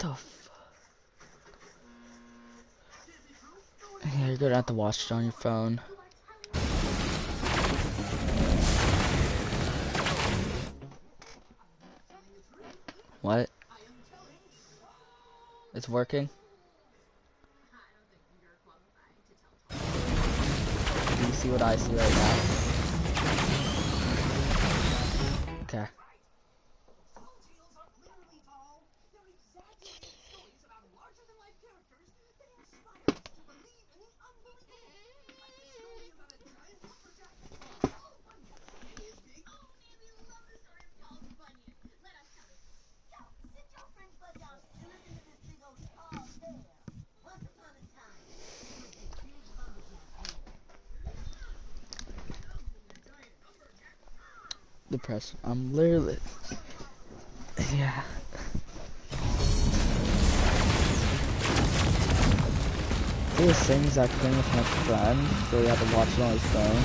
the f... Yeah, you're gonna have to watch it on your phone. What? It's working? Do you see what I see right now? Okay. Depressed. I'm literally... Yeah. He was saying the exact thing with my friend, so he had to watch it on his phone.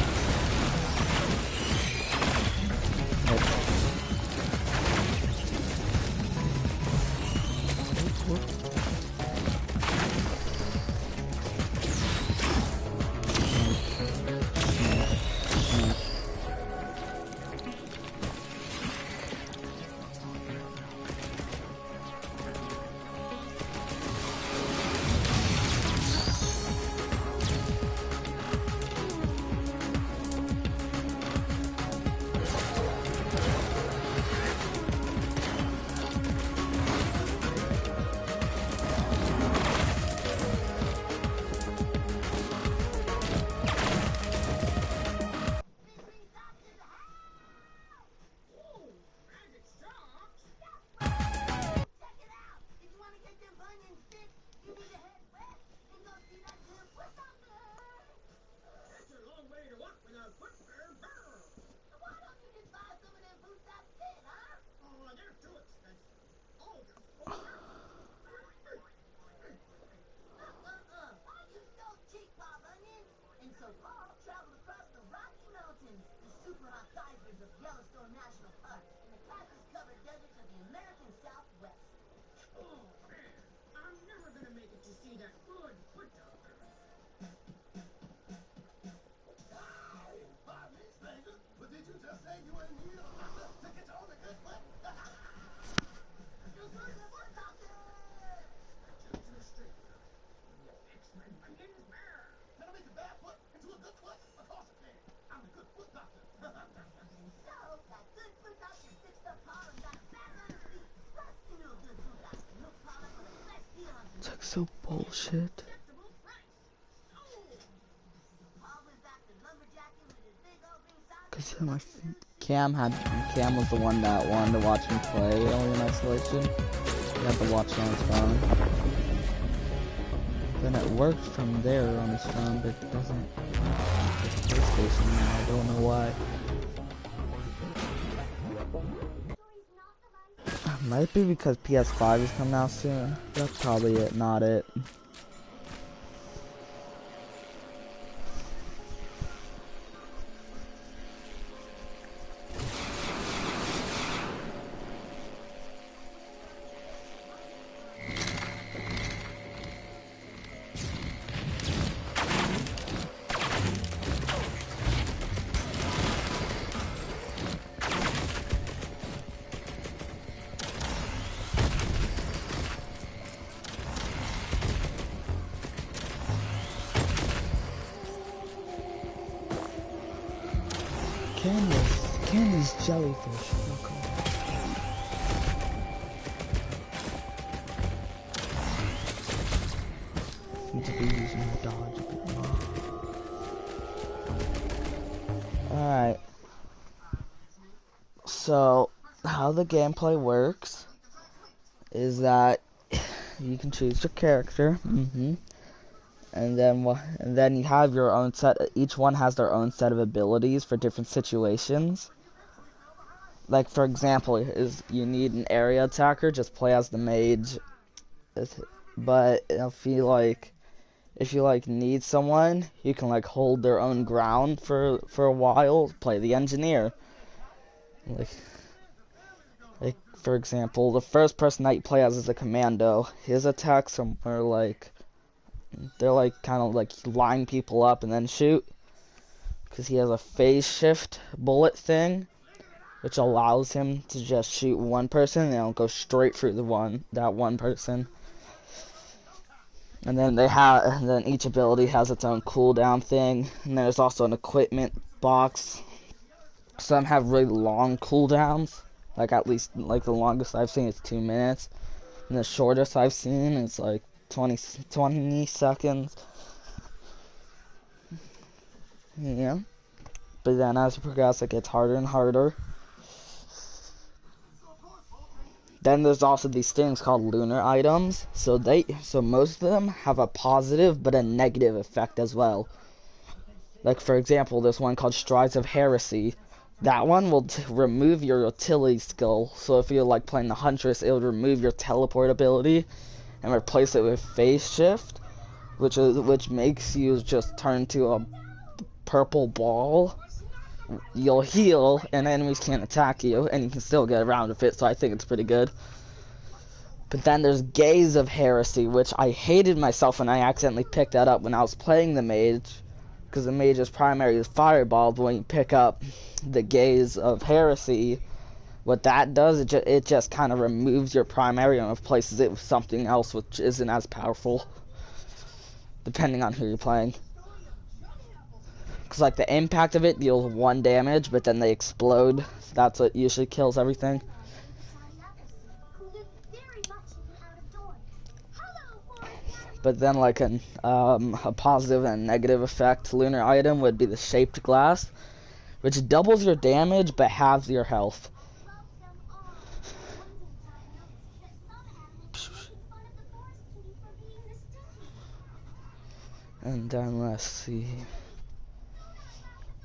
It's like so bullshit. Cause yeah, Cam was the one that wanted to watch me play Alien Isolation. He had to watch it on his phone. Then it worked from there on his phone, but it doesn't with PlayStation now. I don't know why. Might be because PS5 is coming out soon. That's probably it, not it. Candy's jellyfish. Okay. Need to be using my dodge a bit more. Alright. So, how the gameplay works is that you can choose your character. And then you have your own set. Each one has their own set of abilities for different situations. Like, for example, is you need an area attacker, just play as the mage. But if you need someone, you can like hold their own ground for a while. Play the engineer. Like For example, the first person that you play as is a commando. His attacks are like, they're like kind of like line people up and then shoot. Because he has a phase shift bullet thing, which allows him to just shoot one person and it'll go straight through that one person. And then each ability has its own cooldown thing. And there's also an equipment box. Some have really long cooldowns, like at least like the longest I've seen is 2 minutes, and the shortest I've seen is like 20 seconds. Yeah. But then as you progress, it gets harder and harder. Then there's also these things called lunar items. So most of them have a positive but a negative effect as well. Like for example, there's one called Strides of Heresy. That one will remove your utility skill. So if you're like playing the Huntress, it would remove your teleport ability and replace it with phase shift, which makes you just turn to a purple ball. You'll heal and enemies can't attack you, and you can still get around with it, so I think it's pretty good. But then there's Gaze of Heresy, which I hated myself when I accidentally picked that up when I was playing the mage, because the mage's primary is Fireball, but when you pick up the Gaze of Heresy, what that does, it just kind of removes your primary and replaces it with something else which isn't as powerful, depending on who you're playing. Because like the impact of it deals 1 damage, but then they explode. That's what usually kills everything. But then like a positive and a negative effect lunar item would be the Shaped Glass, which doubles your damage but halves your health. And then let's see.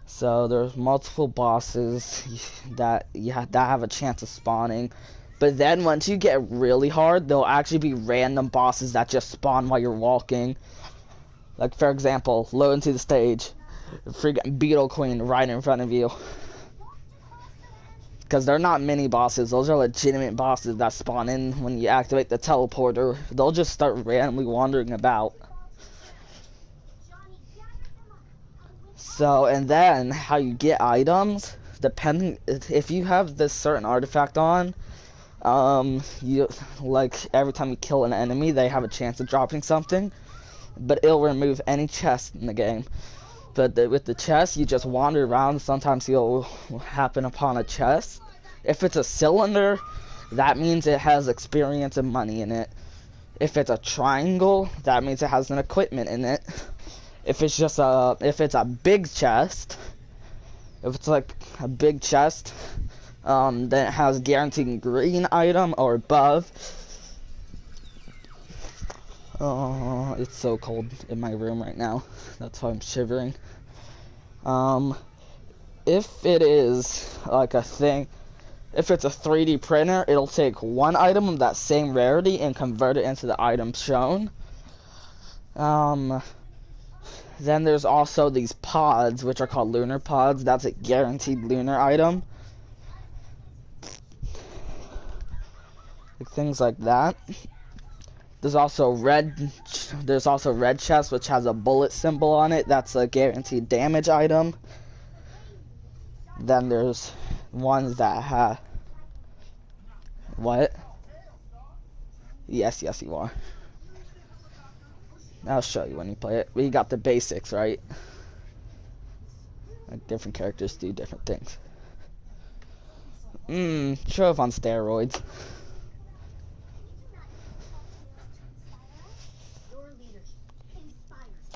So there's multiple bosses that have a chance of spawning. But then once you get really hard, there'll actually be random bosses that just spawn while you're walking. Like for example, load into the stage, freaking Beetle Queen right in front of you. Because they're not mini bosses, those are legitimate bosses that spawn in when you activate the teleporter. They'll just start randomly wandering about. So, and then how you get items, depending if you have this certain artifact on, you like every time you kill an enemy, they have a chance of dropping something, but it'll remove any chest in the game. But with the chest, you just wander around. Sometimes you'll happen upon a chest. If it's a cylinder, that means it has experience and money in it. If it's a triangle, that means it has an equipment in it. If it's a big chest, if it's like a big chest, then it has guaranteed green item or above. Oh, it's so cold in my room right now. That's why I'm shivering. If it is like a thing, if it's a 3D printer, it'll take one item of that same rarity and convert it into the item shown. Then there's also these pods, which are called lunar pods. That's a guaranteed lunar item. Like things like that. There's also red chest, which has a bullet symbol on it. That's a guaranteed damage item. Then there's ones that have what? Yes, you are. I'll show you when you play it. We got the basics, right? Like different characters do different things. Trove on steroids.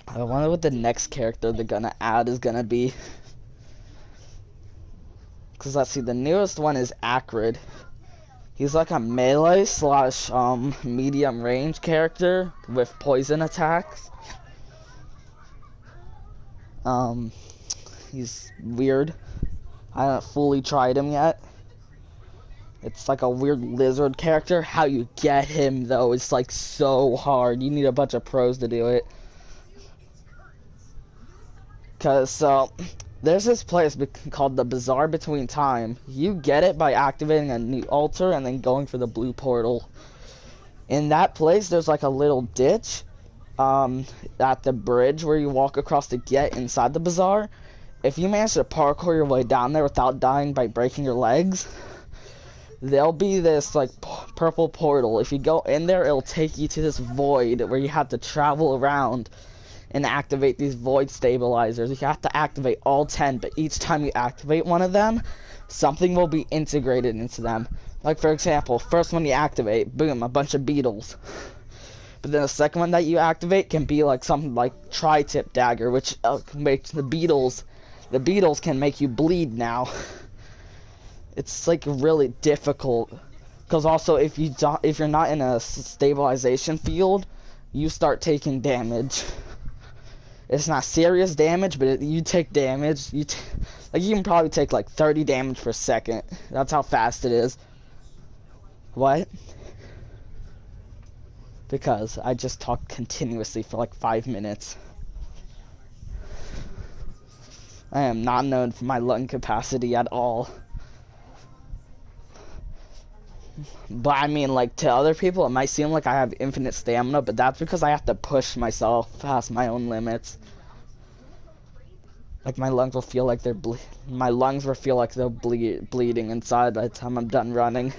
I wonder what the next character they're gonna add is gonna be. Cause let's see, the newest one is Acrid. He's like a melee / medium range character with poison attacks. He's weird. I haven't fully tried him yet. It's like a weird lizard character. How you get him though is like so hard. You need a bunch of pros to do it. Cause There's this place called the Bazaar Between Time. You get it by activating a new altar and then going for the blue portal. In that place, there's like a little ditch at the bridge where you walk across to get inside the bazaar. If you manage to parkour your way down there without dying by breaking your legs, there'll be this like purple portal. If you go in there, it'll take you to this void where you have to travel around and activate these void stabilizers. You have to activate all 10, but each time you activate one of them, something will be integrated into them. Like, for example, first one you activate, boom, a bunch of beetles. But then the second one that you activate can be like something like tri-tip dagger, which makes the beetles can make you bleed now. It's like really difficult, because also if you're not in a stabilization field, you start taking damage. It's not serious damage, but you take damage. You can probably take like 30 damage per second. That's how fast it is. What? Because I just talked continuously for like 5 minutes. I am not known for my lung capacity at all. But I mean, like, to other people, it might seem like I have infinite stamina, but that's because I have to push myself past my own limits. Like, my lungs will feel like they're bleeding inside by the time I'm done running.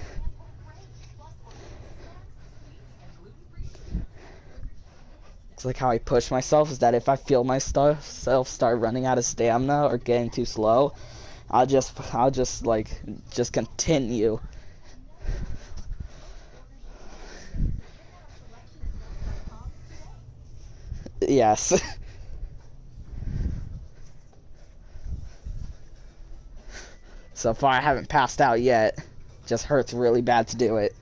It's like how I push myself is that if I feel myself start running out of stamina or getting too slow, I'll just continue. Yes. So far I haven't passed out yet. Just hurts really bad to do it.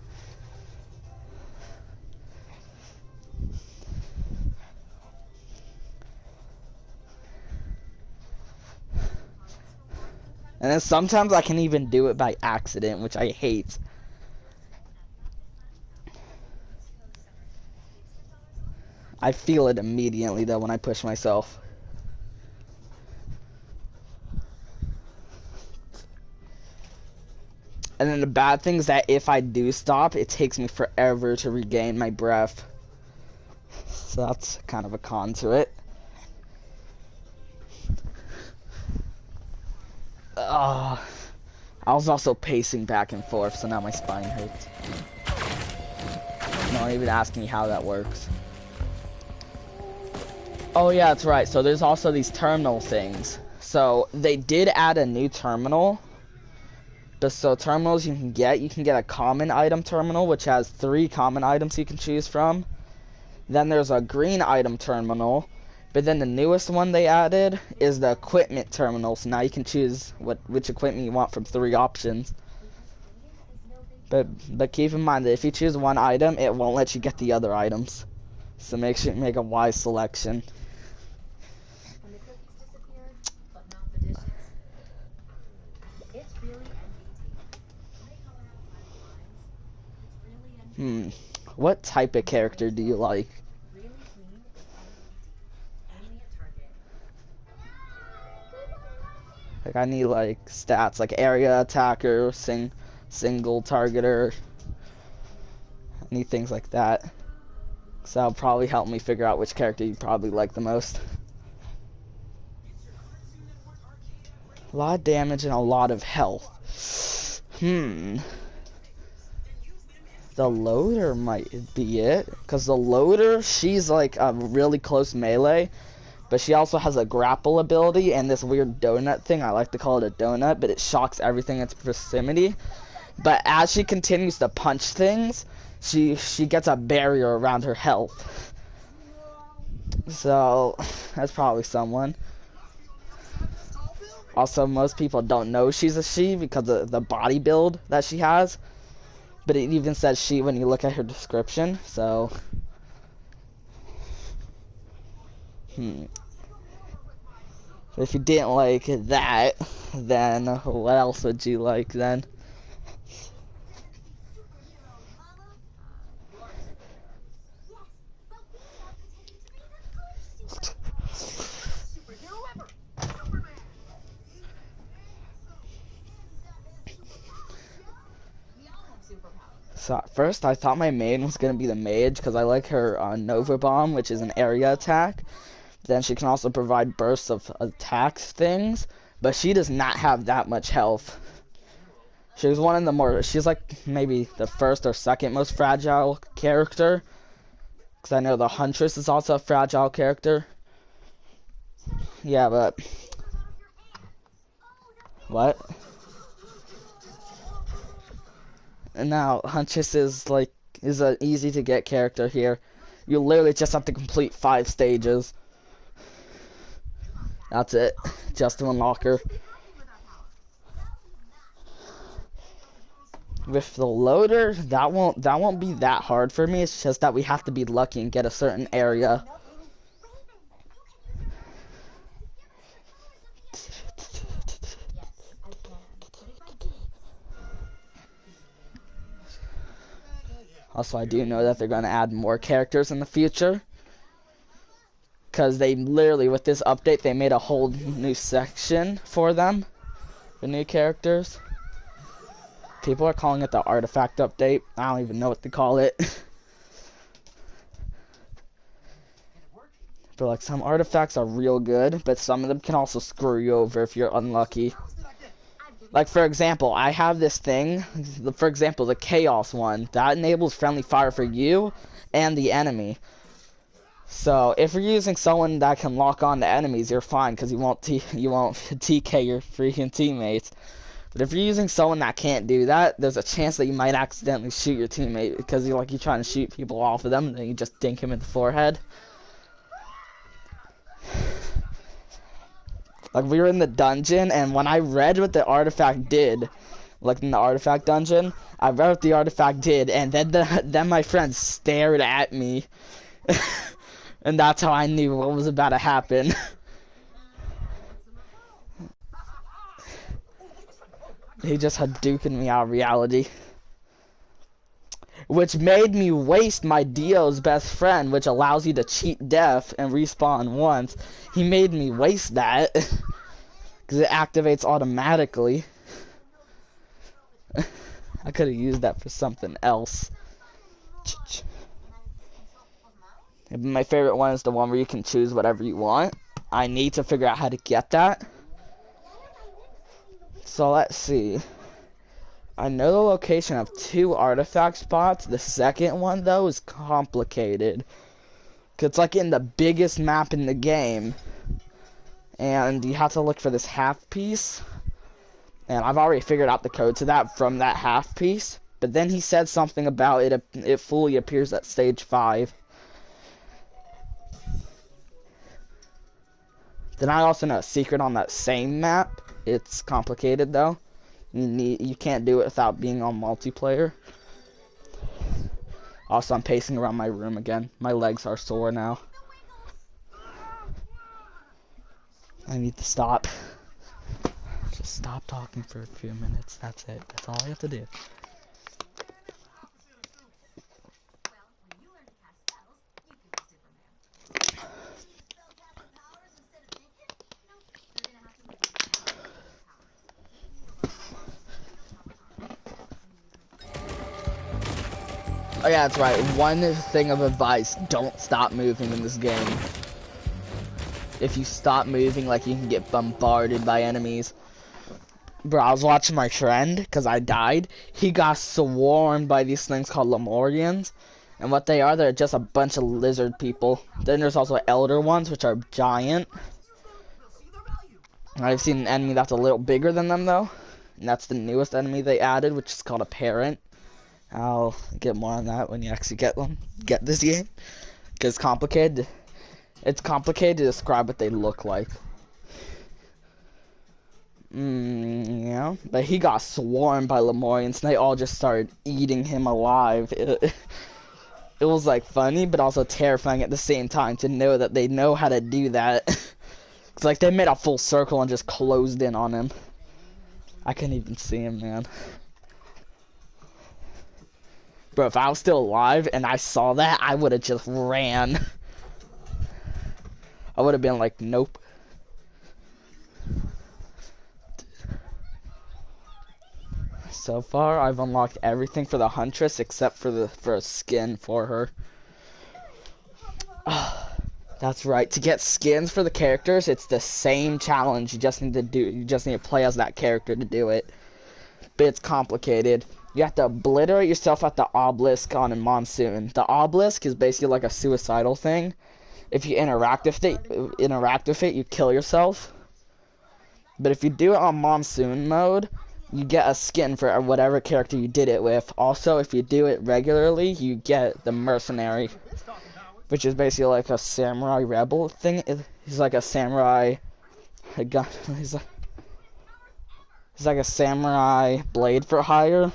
And then sometimes I can even do it by accident, which I hate. I feel it immediately though when I push myself. And then the bad thing is that if I do stop, it takes me forever to regain my breath. So that's kind of a con to it. I was also pacing back and forth, so now my spine hurts. Don't even ask me how that works. Oh yeah, that's right. So there's also these terminal things. So they did add a new terminal. So terminals you can get a common item terminal, which has 3 common items you can choose from. Then there's a green item terminal. But then the newest one they added is the equipment terminal. So now you can choose which equipment you want from 3 options. But keep in mind that if you choose one item, it won't let you get the other items. So make sure you make a wise selection. What type of character do you like? Like, I need like stats like area attacker, single targeter. I need things like that. So that'll probably help me figure out which character you probably like the most. A lot of damage and a lot of health. The loader might be it, because the loader, she's like a really close melee, but she also has a grapple ability and this weird donut thing. I like to call it a donut, but it shocks everything in its proximity. But as she continues to punch things, she gets a barrier around her health. So that's probably someone. Also, most people don't know she's a she because of the body build that she has. But it even says she when you look at her description, so... If you didn't like that, then what else would you like then? So at first I thought my main was gonna be the mage because I like her Nova Bomb, which is an area attack. Then she can also provide bursts of attacks things, but she does not have that much health. She's one of the more, she's like maybe the first or second most fragile character. Because I know the Huntress is also a fragile character. Yeah, but... What? And now, Huntress is like, is an easy to get character here. You literally just have to complete 5 stages. That's it. Just to unlock her. With the loader, that won't be that hard for me. It's just that we have to be lucky and get a certain area. Also, I do know that they're going to add more characters in the future. Because they literally, with this update, they made a whole new section for them. The new characters. People are calling it the artifact update. I don't even know what to call it. But like, some artifacts are real good, but some of them can also screw you over if you're unlucky. Like, for example, I have this thing, for example, the Chaos one, that enables friendly fire for you and the enemy. So, if you're using someone that can lock on to enemies, you're fine, because you won't TK your freaking teammates. But if you're using someone that can't do that, there's a chance that you might accidentally shoot your teammate, because you're trying to shoot people off of them, and then you just dink him in the forehead. Like, we were in the dungeon, and when I read what the artifact did, like in the artifact dungeon, I read what the artifact did, and then my friend stared at me. And that's how I knew what was about to happen. He just Hadoukened me out of reality. Which made me waste my Dio's best friend, which allows you to cheat death and respawn once. He made me waste that. Because it activates automatically. I could have used that for something else. My favorite one is the one where you can choose whatever you want. I need to figure out how to get that. So let's see. I know the location of 2 artifact spots. The second one, though, is complicated. Because it's like in the biggest map in the game. And you have to look for this half piece. And I've already figured out the code to that from that half piece. But then he said something about it fully appears at stage 5. Then I also know a secret on that same map. It's complicated, though. You can't do it without being on multiplayer. Also, I'm pacing around my room again. My legs are sore now. I need to stop. Just stop talking for a few minutes. That's it. That's all I have to do. Oh yeah, that's right. One thing of advice, don't stop moving in this game. If you stop moving, like, you can get bombarded by enemies. Bro, I was watching my friend, because I died. He got swarmed by these things called Lemurians. And what they are, they're just a bunch of lizard people. Then there's also elder ones, which are giant. I've seen an enemy that's a little bigger than them, though. And that's the newest enemy they added, which is called a parent. I'll get more on that when you actually get this game. Because it's complicated. It's complicated to describe what they look like. Yeah. But he got swarmed by Lemurians, and they all just started eating him alive. It was, like, funny, but also terrifying at the same time to know that they know how to do that. It's like they made a full circle and just closed in on him. I couldn't even see him, man. Bro, if I was still alive and I saw that, I would have just ran. I would have been like, nope. So far, I've unlocked everything for the Huntress except for a skin for her. That's right. To get skins for the characters, it's the same challenge. You just need to play as that character to do it. But it's complicated. You have to obliterate yourself at the obelisk on a monsoon. The obelisk is basically like a suicidal thing. If you interact with it, you kill yourself. But if you do it on monsoon mode, you get a skin for whatever character you did it with. Also, if you do it regularly, you get the mercenary, which is basically like a samurai rebel thing. He's like a samurai. He's like a samurai blade for hire.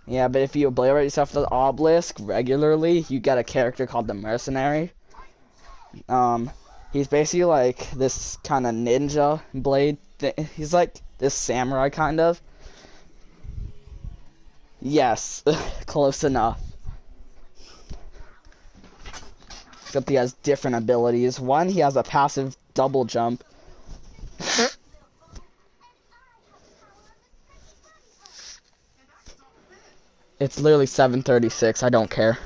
Yeah, but if you obliterate yourself to the obelisk regularly, you get a character called the mercenary. He's basically like this kind of ninja blade thing. He's like this samurai kind of. Yes, close enough. Except he has different abilities. One, he has a passive double jump. It's literally 7:36. I don't care.